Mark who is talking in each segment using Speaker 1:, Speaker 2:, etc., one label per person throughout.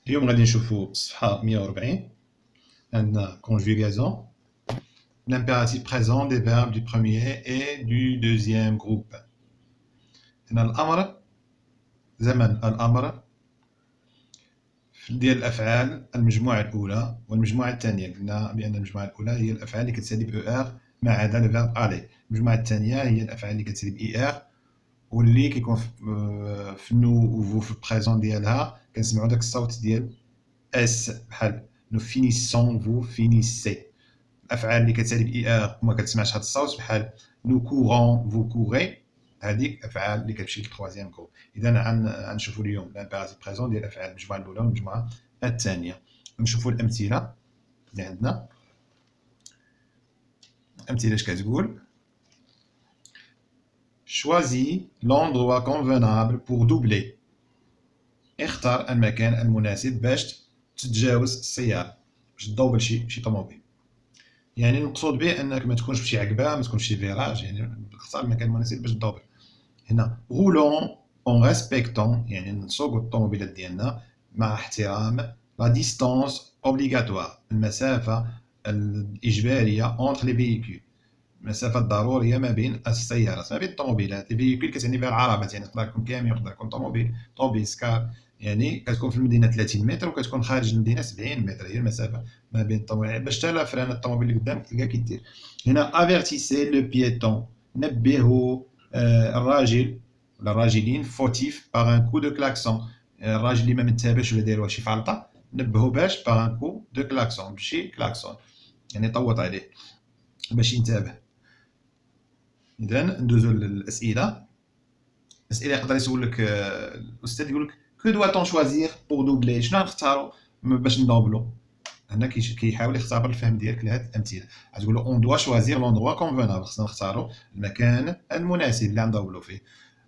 Speaker 1: اليوم غادي نشوفوا صفحة 140 عندنا conjugaison, l'impératif présent des verbes du premier et du deuxième groupe. هنا الأمر زمن الأمر ديال الأفعال المجموعة الأولى والمجموعة الثانية. قلنا بأن المجموعة الأولى هي الأفعال اللي كتسالي ب ما عدا لو فيرب aller. المجموعة الثانية هي الأفعال اللي كتسالي ب واللي كيكون في نو وفو في البريزون ديالها كنسمعوا داك الصوت ديال اس بحال نو فينيسون فو فينيسي. الافعال اللي كتسالي ب وما كتسمعش هذا الصوت بحال نو كورون فو كوري، هذيك افعال اللي كتمشي للتروازيام كور. اذا غنشوفوا اليوم لامبيراتيف بريزون ديال الافعال المجموعه الاولى والمجموعه الثانيه. نشوفوا الامثله اللي عندنا. الامثله اش كتقول؟ choisis l'endroit convenable pour doubler. اختار المكان المناسب باش تتجاوز السيارة، باش تدوبل شي طوموبيل. يعني المقصود به انك ما تكونش في شي عقبه، ما تكونش في شي فيراج، يعني اختار المكان المناسب باش تدوبل. هنا roulons en respectant، يعني نسوقوا الطوموبيلات ديالنا مع احترام la distance obligatoire، المسافة الإجبارية entre les véhicules، المسافة الضرورية ما بين السيارات، ما بين الطوموبيلات. الفيكول كتعني بها العربات، يعني تقدر تكون كاميون، تقدر تكون طوموبيل سكار، يعني كتكون في المدينة 30 متر وكتكون خارج المدينة 70 متر، هي المسافة ما بين الطوموبيلات باش حتى فران الطوموبيل اللي قدامك تلقاه كيدير. هنا افيرتيسي لو بيتون، نبهوا الراجل ولا الراجلين فوتيف باغ ان كو دو كلاكسون، الراجل اللي ما منتبهش ولا داير شي فلطة نبهوا باش باغ ان كو دو كلاكسون، بشي كلاكسون يعني طوط عليه باش ينتبه. إذا ندوزو للأسئلة. الأسئلة يقدر يسول لك الأستاذ يقول لك كو دوا طون شوازيغ بوغ دوبلي، شنو غنختارو باش ندوبلو؟ هنا كيحاول يختبر الفهم ديالك لهاد الأمثلة. غتقول له اون دوا شوازيغ لوندروا كونفونابل، خصنا نختارو المكان المناسب اللي غندوبلو فيه.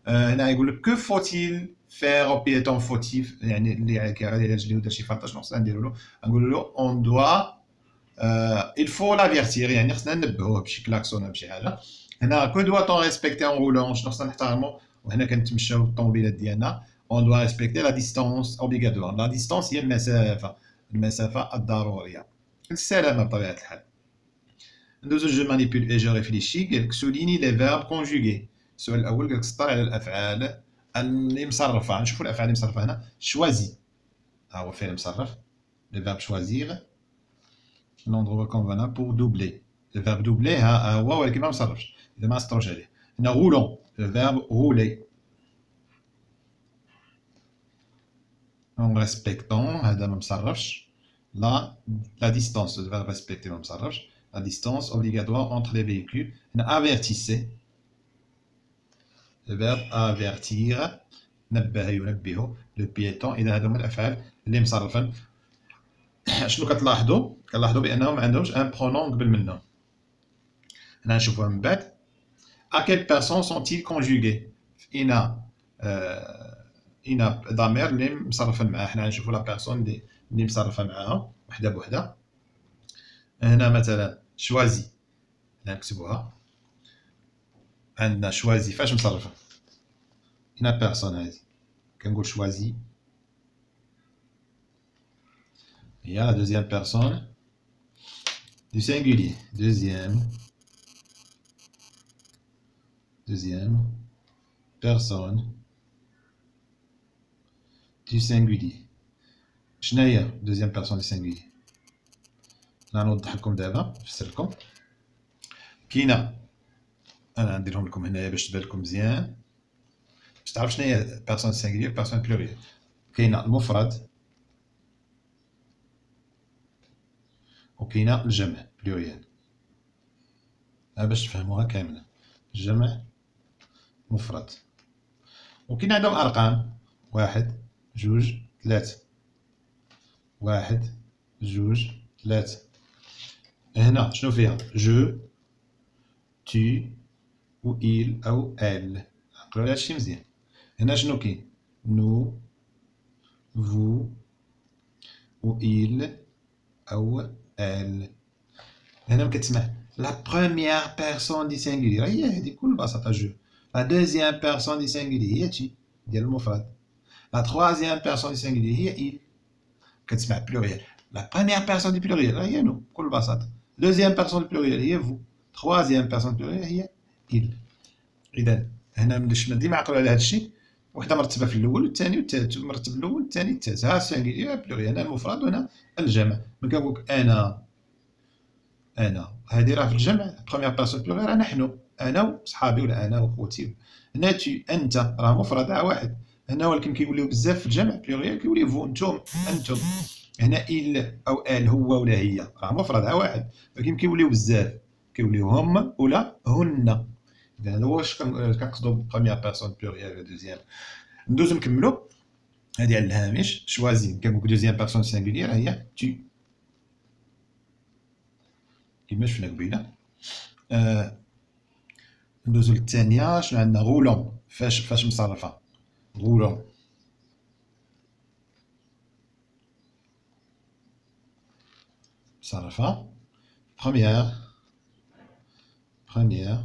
Speaker 1: هنا يقول لك كو فوتيل فير او بيتون فوتيف، يعني اللي كيغادي على رجليه ودار شي فلطة شنو خصنا نديرو له؟ غنقولو له اون دوا il faut l'avertir، يعني خصنا ننبهوه بشي كلاكسون ولا بشي حاجة. هنا كو دوا طون ريسبكتي اون رولون، شنو خصنا نحترمو وهنا كنتمشاو بالطوموبيلات ديالنا. اون دوا ريسبكتي لا ديستونس اوبليغاتوار، لا ديستونس هي المسافة الضرورية للسلامة بطبيعة الحال. ندوزو جو مانيبول اي جو ريفليشي. قالك سوليني لي فيرب كونجوغي. السؤال الأول قالك سطر على الأفعال اللي مصرفة. نشوفو الأفعال اللي مصرفة هنا. شوازي ها هو فعل مصرف، لي فيرب شوازيغ l'endroit convenable pour doubler. Le verbe doubler هو ولكن ما مصرفش، إذا ما سطروش عليه. هنا roulons، le verbe rouler. En respectant هذا ما مصرفش. La distance، le verbe respecter ما مصرفش. La distance obligatoire entre les véhicules. هنا avertissez، le verbe avertir، نبه ينبه. le piéton. إذا هذو هما الأفعال اللي مصرفين. شنو كتلاحظوا؟ كنلاحظوا بانهم ما عندهمش ان برونون قبل منهم. هنا نشوفوها من بعد. ا كيل بيرسون سون-ils conjugués؟ اين ضمير اللي مصرفين معاه. حنا نشوفوا لا بيرسون اللي مصرفه معاها وحده بوحده. هنا مثلا شوازي، هنا نكتبوها. عندنا شوازي فاش مصرفه؟ هنا بيرسون هذه كنقول شوازي هي la deuxième personne du singulier. Deuxième personne du singulier. شنو هي deuxième personne du singulier؟ نوضح لكم دابا نفسر لكم. كاينه، انا نديرهم لكم هنايا باش تبان لكم مزيان، باش تعرف شنو هي personne singulier personne pluriel. كاينه المفرد وكاينه الجمع بلوريال. باش تفهموها كامله. الجمع مفرد، وكاين عندهم ارقام 1 2 3 1 2 3. هنا شنو فيها؟ جو tu و il او elle. عقلوا على هادشي مزيان. هنا شنو كاين؟ nous vous و il او elle. هنا كتسمع لا بروميير بيرسون دي سينغولير، هي هادي بكل بساطة جو. لا دوزيام بيرسون دي سينغولير هي تي ديال المفرد. لا تخوازيام بيرسون دي سينغولير هي il. كتسمع بلوريال. لا بروميير بيرسون دو بلوريال هي نو بكل بساطه. دوزيام بيرسون دو بلوريال هي فو. تخوازيام بيرسون دو بلوريال هي إل. إذا هنا ديما عقلوا على هذا الشيء. وحده مرتبه في الاول والثاني والثالث، مرتب الاول والثاني الثالث. ها سانجيليير بلوريال، هنا المفرد وهنا الجمع. ملي كنقول لك انا هذه راه في الجمع بروميير بيرسون بلوريال راه نحن، انا وصحابي ولا انا وخوتي. هنا انت راه مفرد راه واحد. هنا ولكن كيوليو بزاف في الجمع بلوريال كيوليو فو انتم انتم. هنا إل او ال هو ولا هي راه مفرد راه واحد، ولكن كيوليو بزاف كيوليو هم ولا هن. اذا هذا هو واش كنقصدو بروميير بيرسون بلوريال ولا دوزيام. ندوزو نكملو. هذه على الهامش شوازي كنقول دوزيام بيرسون سينغوليير هي تو كيما شفنا قبيله. ندوزو للثانيه. شنو عندنا؟ غولون. فاش مصرفه غولون. مصرفه première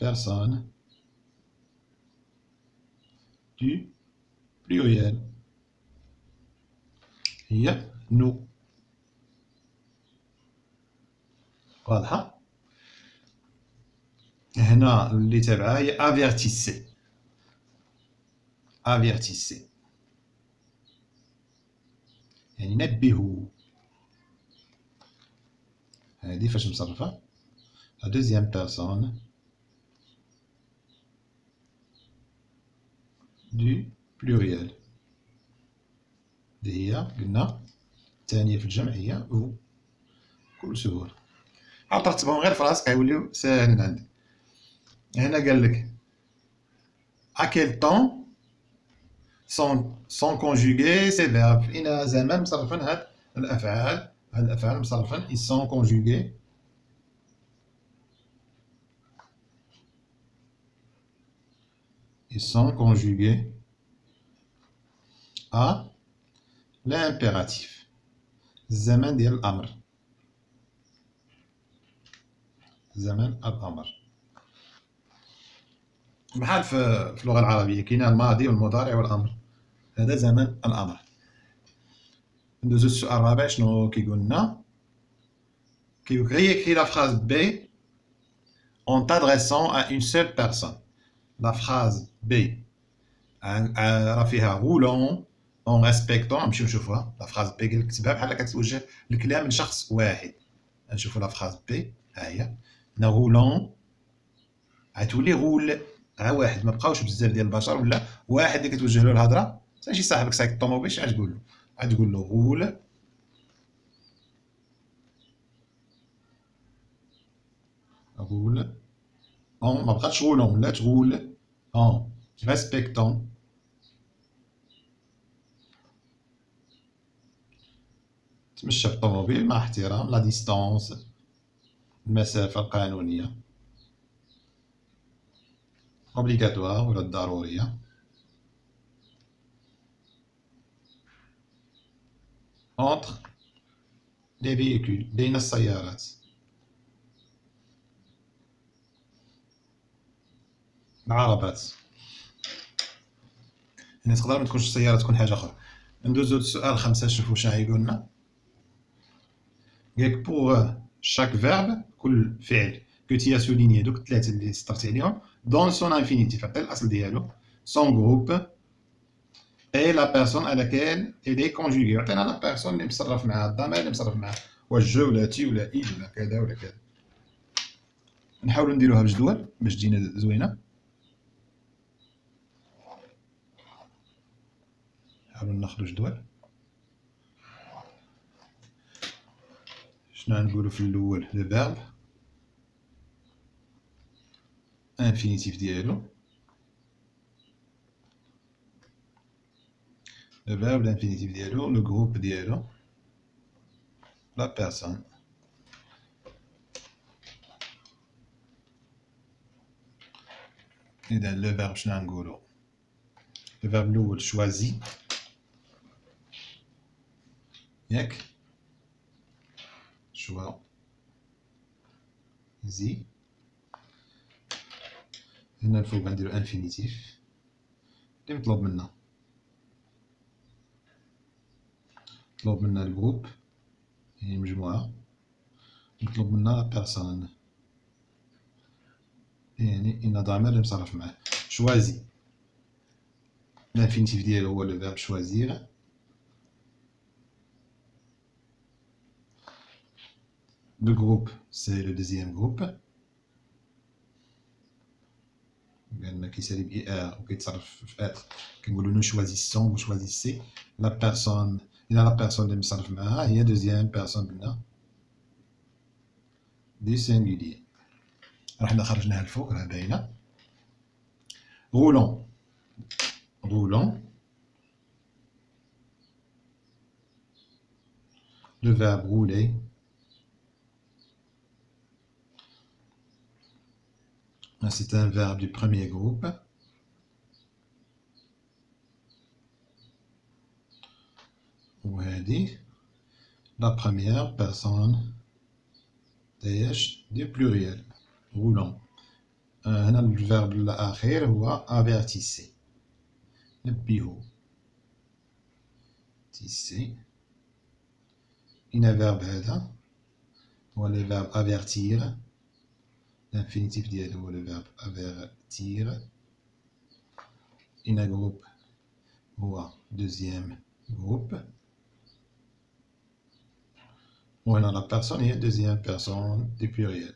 Speaker 1: personne du pluriel هي نو. واضحه. هنا اللي تابعها هي افيرتيسي. افيرتيسي يعني نبهوا. هذه فاش مصرفه لا دوزيام بيرسون دو بلوريال. اللي هي قلنا الثانيه في الجمع هي هو. بكل سهوله عاود ترتبهم غير في راسك غيوليو ساهلين عندك. هنا قال لك à quel temps sont conjugués ces verbes. إن زمان مصرفين هاد الأفعال مصرفين ils sont conjugués à l'impératif. الزمن ديال الأمر. زمن الأمر بحال في اللغة العربية كاين الماضي والمضارع والأمر. هذا زمن الأمر. ندوزو للسؤال الرابع. شنو كيقول لنا؟ كيقول لك réécris la phrase B en t'adressant à une seule personne. La phrase B راه فيها غولون اون ريسبكتون. نمشيو نشوفوها. لا فراز بي كتبها بحال كتوجه الكلام من شخص واحد. نشوفو لا فراز بي ها هي. هنا غولون غتولي غول ها واحد، ما بقاوش بزاف ديال البشر ولا واحد اللي كتوجه له الهضره. شي صاحبك سايق الطوموبيل اش غتقول له؟ غتقول له غول اون. ما بقاتش غولون ولات غول اون ريسبكتون. تمشى بالطوموبيل مع احترام لا ديستونس المسافة القانونية اوبليغاتوار ولا الضرورية. entre les véhicules بين السيارات. العربات. يعني تقدر ما تكونش السيارة تكون حاجة أخرى. ندوزو للسؤال 5 نشوفو شنو غيقول لنا. قالك بوغ شاك فيرب كل فعل كو تي سوليني دوك الثلاثة اللي سطرتي عليهم دون سون انفينيتيف عطي الأصل ديالو سون جروب اي لا بيرسون à laquelle elle est conjuguée. عطينا لا بيرسون اللي مصرف معاها الضمير اللي مصرف معاها واش جو ولا تي ولا إل ولا كذا ولا كذا. نحاولو نديروها بجدول باش تجينا زوينة. نحاولو ناخدو جدول. شنو غنقولو في الأول؟ لو فيرب انفينيتيف ديالو. le verbe l'infinitif ديالو le groupe ديالو la personne. إذا le verbe شنو غنقولو؟ le verbe الأول choisi ياك choisi. هنا الفوق غنديرو انفينيتيف اللي مطلوب منا. مطلوب منا الجروب، هي مجموعة، مطلوب منا لا بيرسون، يعني إن ضمير اللي مصرف معاه. شوازي l'infinitif ديالو هو لو فيرب شوازيغ. Le groupe, c'est le deuxième groupe. كيسالي ب ER وكيتصرف في être كنقولو nous choisissons vous choisissez. La personne إلا la personne اللي مصرف معاها هي deuxième personne قلنا du singulier. حنا خرجناها الفوق راه باينة. Roulant, roulant. Le verbe rouler. C'est un verbe du premier groupe. وهذه la première personne du pluriel. Roulant. هنا الفيرب الأخير هو avertissez. نبهوا. Tisser. إن verbe هذا هو le verbe avertir. L'infinitif ديالو هو le verbe avertir. إن groupe هو deuxième groupe. وهنا la personne هي deuxième personne du pluriel.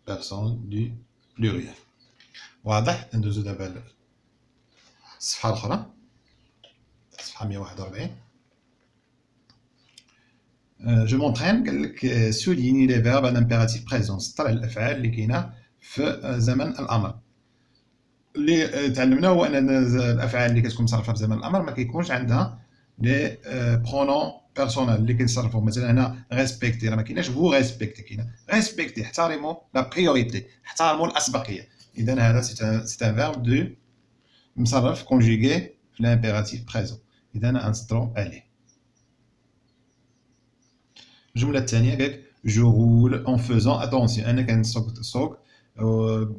Speaker 1: Personne du pluriel. واضح؟ ندوزو دابا الصفحة الأخرى، الصفحة 141. جو مونطرين قال لك سوليني لي فيرب ان امبيراتيف بريزون، سطر على الأفعال اللي كاينة في زمن الأمر. اللي تعلمنا هو أن الأفعال اللي كتكون مصرفة في زمن الأمر ما كيكونش عندها لي برونون بيرسونيل اللي كيتصرفوا. مثلا هنا ريسبكتي، راه ما كايناش فو ريسبكتي، كاينه ريسبكتي، احترموا لا بريوريتي، احترموا الأسبقية. إذا هذا سي ان فيرب دو مصرف كونجيغي في لامبيراتيف بريزون. إذا نسطرو عليه. الجملة الثانية قالك جو رول اون فوزون اتونسيون، أنا كنسوق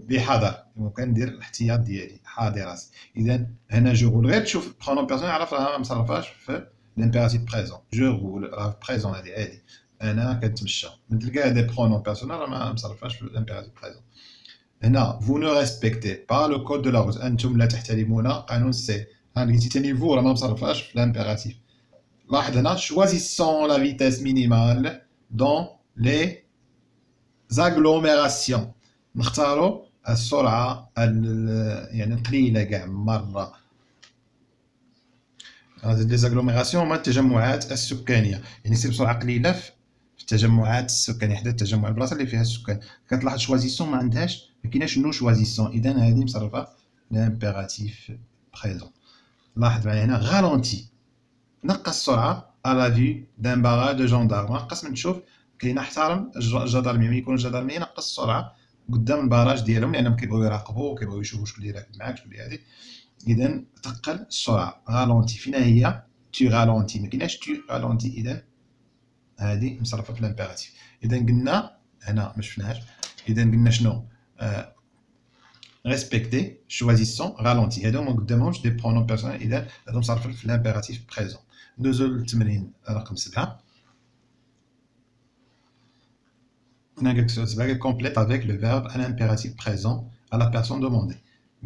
Speaker 1: بحذر وكندير الاحتياط ديالي، حاضر راسي. إذا هنا جو رول غير تشوف برونون بيرسونيل عرف راه مصرفاش في لامبيراتيف بريزون. جو رول راه بريزون هادي عادي، أنا كنتمشى. من تلقى هادي برونون بيرسونيل راه ما مصرفاش في لامبيراتيف بريزون. هنا فو نو ريسبكتي با لو كود دو لا روت، أنتم لا تحترمون قانون سي. ها لقيتي تاني فو راه ما مصرفاش في لامبيراتيف. لاحظ هنا choisissons la vitesse minimale dans les agglomérations، نختاروا السرعة يعني القليلة كاع مرة. هذه لي زاغلوميراسيون هما التجمعات السكانية، يعني سير بسرعة قليلة في التجمعات السكانية، حدا التجمع البلاصة اللي فيها السكان. كتلاحظ شوازيسون ما عندهاش، ما كايناش نو شوازيسون، إذا هذه مصرفة لامبيراتيف بريزون. لاحظ معايا هنا غالونتي، نقص السرعة على فيو دان باراج دو جوندارم، نقص من تشوف كاين احترم الجدرمية، ملي يكون الجدرمية نقص السرعة قدام الباراج ديالهم لأنهم كيبغيو يراقبوا وكيبغيو يشوفوا شكون اللي راكب معاك شكون اللي هادي. إذا تقل السرعة. غالونتي فينا هي تو غالونتي، مكايناش تو غالونتي، إذا هادي مصرفة في لامبيراتيف. إذا قلنا هنا مشفناهاش، إذا قلنا شنو؟ ريسبكتي، شوازيسون، غالونتي، هادو ما قدامهمش دي برونون بيرسونيل، إذا هادو مصرفين في لامبيراتيف بريزون. ندوزو للتمرين رقم 7. هنا قالك السؤال 7 قالك كومبليت افيك لو فيرب ان امبيراتيف بريزون à la personne demandée.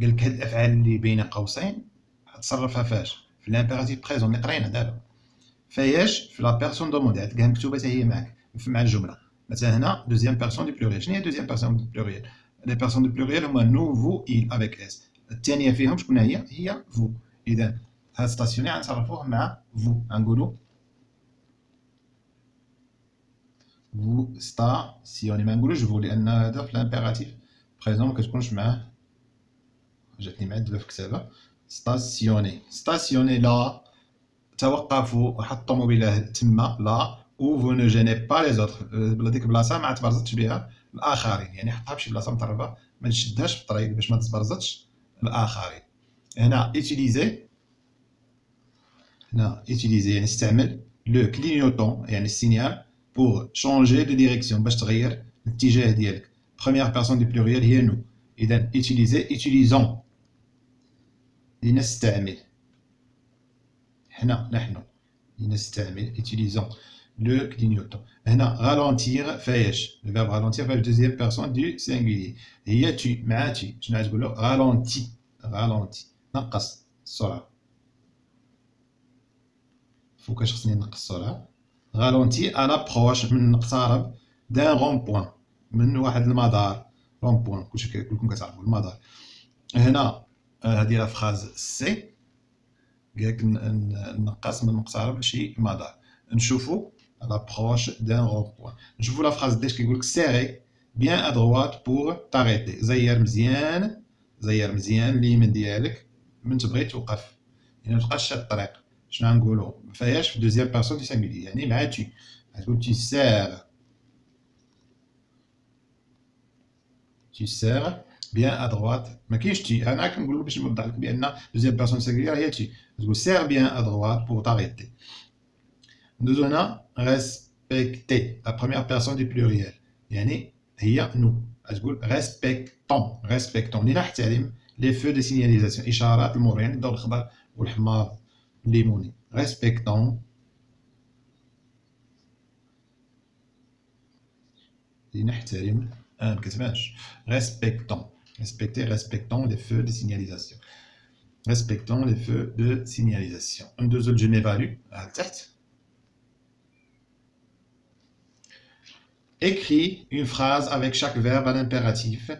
Speaker 1: قالك هاد الأفعال اللي بين قوسين تصرفها فاش؟ في لامبيراتيف بريزون اللي قرينا دابا. فاياش؟ في لا بيرسون دوموندي، تلقاها مكتوبة حتى هي معاك مع الجملة. مثلا هنا دوزيام بيرسون دو بلوريال. شنو هي دوزيام بيرسون دو بلوريال؟ لي بيرسون دو بلوريال هما نو فو إل افيك اس. الثانية فيهم شكون هي فو. إذا هاد ستاسيوني غنصرفوه مع فو، غنقولو فو ستاسيوني، ما نقولوش فو لأن هذا في لامبيراتيف بريزون مكتكونش معاه. جاتني معدبة في الكتابة. ستاسيوني، ستاسيوني لا، توقفوا وحطوا الطوموبيله تما لا، و فو نو جيني با لي زوطر، ديك البلاصه ما تبرزطش بها الاخرين، يعني حطها بشي بلاصه مطربه ما تشدهاش في الطريق باش ما تبرزطش الاخرين. هنا utiliser، هنا utiliser يعني استعمل لو كلينيوتون يعني السينيال بور شونجي دو ديريكسيون، باش تغير الاتجاه ديالك. بروميير بيرسون دو بلوريال هي نو، اذا utiliser utilisons لنستعمل، حنا نحن. ينستعمل utilisant le clignotant. هنا ralentir فايش le verbe ralentir في deuxième personne du singulier. هي tu مع tu شنو غتقول له ralenti نقص السرعة. فوقاش خصني نقص السرعة. ralenti à l'approche من نقترب d'un rond-point من واحد المدار rond-point كلكم كتعرفوا المدار. هنا هذه لا فراز سي قالك نقص من نقترب لشي مدار. نشوفوا à l'approche d'un rond-point. نشوفوا لا فراز ديش كيقول لك serré bien à droite pour t'arrêter. زير مزيان اليمين ديالك من تبغي توقف يعني ما تبقاش شاد الطريق. شنو غنقولوا فاياش في دوزيام بيرسون دو سينغولي يعني مع تي غتقول tu serres bien à droite. ما كاينش تي انا كنقول باش نوضح لك بان دوزيام بيرسون سينغولي هي تي تقول serre bien à droite pour t'arrêter. ندوزو هنا respecter la première personne du pluriel يعني هي نو تقول respectons لنحترم les feux de signalisation اشارات المرور يعني الضوء الخضر والحمار الليموني. respectons لنحترم ما كتبانش respectons les feux de signalisation. respectons les feux de signalisation. ندوزو لجو نيفالو لتحت. Écris une phrase avec chaque verbe à l'impératif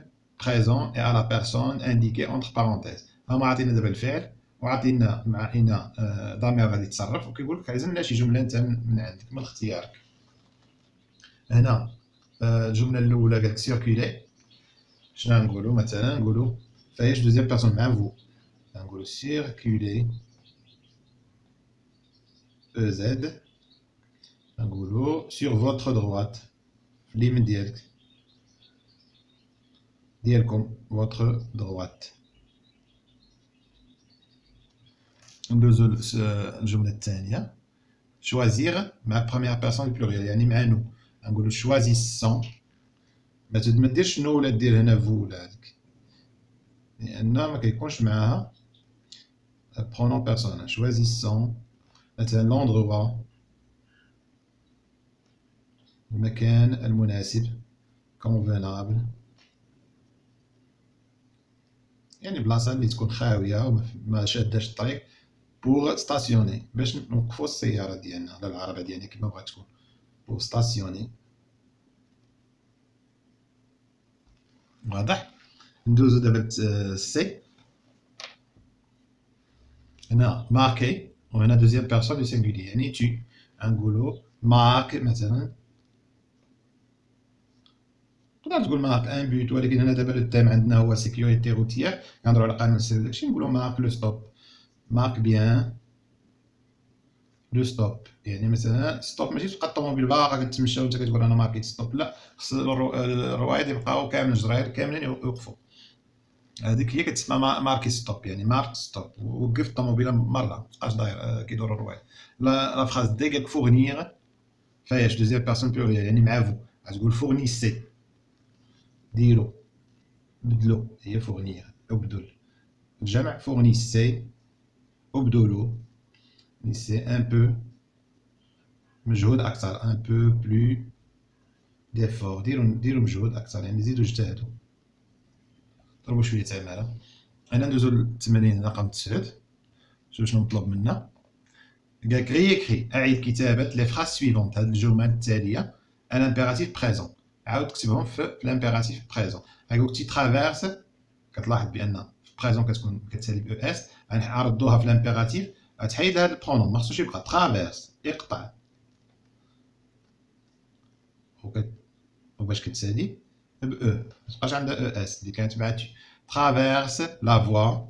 Speaker 1: présent et à la personne indiquée entre parenthèses. هما عطينا دابا الفعل وعطينا مع هنا ضمير غادي يتصرف وكيقول لك عايزين شي جمله انت من عندك من اختيارك. هنا الجمله الاولى قال لك سيركولي. شنو نقولوا مثلا نقولوا فايش دوزيام بيرسون مع فو نقولوا سيركولي او زد نقولوا sur votre droite اليمين ديالكم votre droite. ندوزو الجملة الثانية choisir مع première personne du pluriel يعني مع نو نقولو choisissons. ما تديرش نو ولا دير هنا فو ولا هاديك لأن ما كيكونش معاها pronom personnel. choisissons مثلا l'endroit المكان المناسب convenable يعني بلاصة اللي تكون خاوية وما شاداش الطريق بوغ ستاسيوني باش نوقفو السيارة ديالنا ولا العربة ديالنا كيما بغات تكون بوغ ستاسيوني. واضح. ندوزو دابا سي. هنا ماركي وهنا دوزيام بيرسون دو سينغولي يعني تي غنقولو مارك مثلا تقدر تقول مارك ان بوت ولكن هنا دابا التام عندنا هو سيكوريتي روتيير كنهضرو على قانون السير داكشي نقولو مارك لو ستوب مارك بيان لو ستوب يعني مثلا ستوب ماشي تبقى الطوموبيل باقا كتمشى وانت كتقول انا ماركيت ستوب لا خص الروايد يبقاو كامل الجراير كاملين يوقفوا. هذيك هي كتسمى ماركي ستوب يعني مارك ستوب وقف الطوموبيله مره مبقاش داير كيدور الروايد. لا فراز دي قالك فورنيغ فايش دوزيام بيرسون بلوريال يعني مع فو غتقول فورنيسي ديرو بدلو هي فورنيغ ابدل. الجمع فورنيسي ابدلو سي ان بو مجهود اكثر ان بو بلو ديفور ديرو مجهود اكثر يعني زيدو اجتهدوا ضربوا شويه تماره. انا ندوزو للتمرين رقم 9 شنو مطلوب منا. قالك ريكري اعيد كتابه لي فراس سويفونت هاد الجمل التاليه ان امبيراتيف بريزون عاود كتبهم في الامبيراتيف بريزون. قالك تي ترافيرس كتلاحظ بان في بريزون كتكون كتسالي ب اس غنعرضوها في الامبيراتيف غتحيد هاد البرونوم ما خصوش يبقى ترافيرس اقطع وباش كتسالي ب او متبقاش عندها او اس اللي كانت مع تي. ترافيرس لا فوا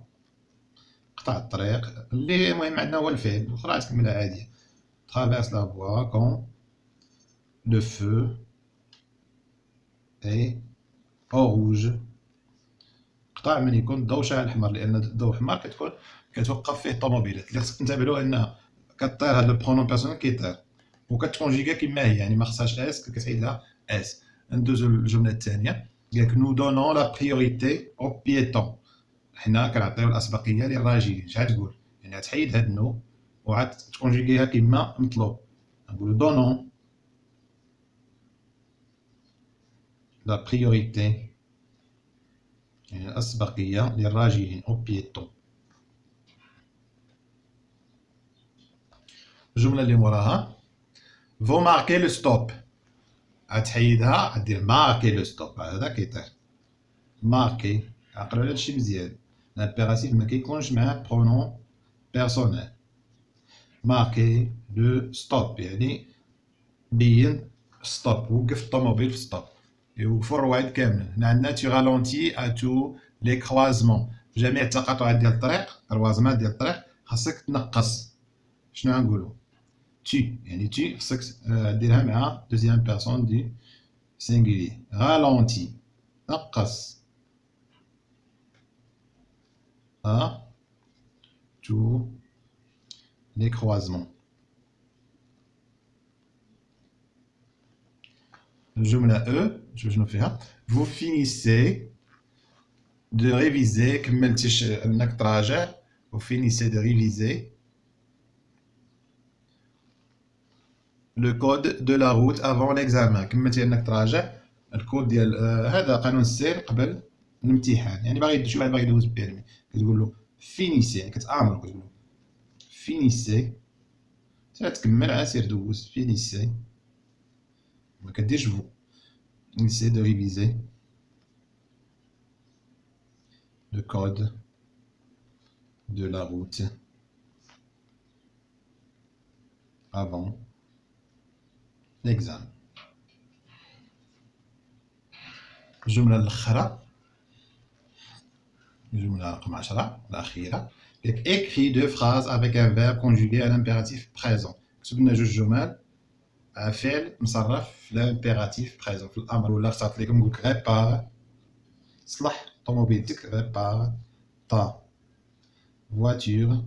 Speaker 1: قطع الطريق اللي المهم عندنا هو الفعل الاخرى تكملها عاديه. ترافيرس لا فوا كون لو فو اي او روج قطع من يكون الضوء شاعل احمر لان الضوء احمر كتكون كتوقف فيه الطوموبيلات اللي خصك تنتبهوا انها كطير هاد البرونوم بيرسونيل كيطير وكتكونجيكا كما هي يعني ما خصهاش اس كتعيد لها اس. ندوزو للجمله الثانيه قالك نو دونون لا بريوريتي او بيتون حنا كنعطيو الاسبقيه للراجلين. اش غتقول يعني غتحيد هاد نو وعاد تكونجيكيها كيما مطلوب. نقولو دونون لا بريوريتي يعني الأسبقية للراجلين أو بيتون. الجملة اللي موراها فو ماركي لو ستوب، عاد تحيدها عاد دير ماركي لو ستوب، هذا كيطير. ماركي عقلوا على هادشي مزيان، لامبيراتيف ما كيكونش معاه برونون بيرسونيل. ماركي لو ستوب يعني بين ستوب، وقف الطوموبيل في ستوب، يوقفوا الروايد كاملين. هنا عندنا tu ralentis à tous les croisements، في جميع التقاطعات ديال الطريق، الروازمات ديال الطريق خاصك تنقص. شنو غنقولو؟ tu يعني tu خاصك ديرها مع دوزيام بيرسون دي سينغولي. ralentis نقص à tous les croisements. الجملة E شوف شنو فيها. vous finissez de réviser، كملتيش انك تراجع. vous finissez de réviser le code de la route avant l'examen، كملتي انك تراجع الكود ديال هذا قانون السير قبل الامتحان. يعني باغي شي واحد باغي يدوز بيرمي كتقول له فينيسي، يعني كتامرو كتقول له فينيسي، تكمل عاد سير دوز. فينيسي ما كديرش فو. فينيسي دو ريفيزي le code de la route avant l'examen. الجملة الأخرى، الجملة رقم 10 الأخيرة، écris deux phrases avec un verbe conjugué à l'impératif présent. كتب لنا جوج جمل فعل مصرف في l'impératif présent، في الأمر. ولا اختارت لكم نقول لك ريبار، صلح طوموبيلتك. ريبار تا voiture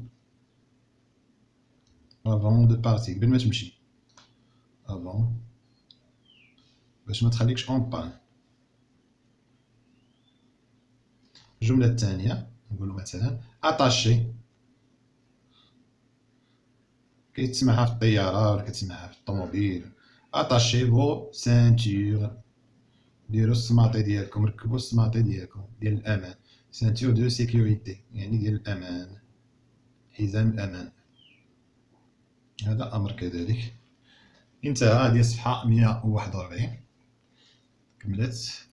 Speaker 1: avant de partir، قبل ما تمشي. avant باش ما تخليكش اون بان. الجملة الثانية نقولو مثلا اتاشي، كيتسمعها في الطيارة ولا كتسمعها في الطوموبيل. اتاشي فو سانتور، ديرو السماطي ديالكم، ركبو السماطي ديالكم ديال الأمان. سانتور دو سيكوريتي يعني ديال الأمان، حزام الأمان. هذا أمر كذلك. انتهى. هذه الصفحة 141 كملت.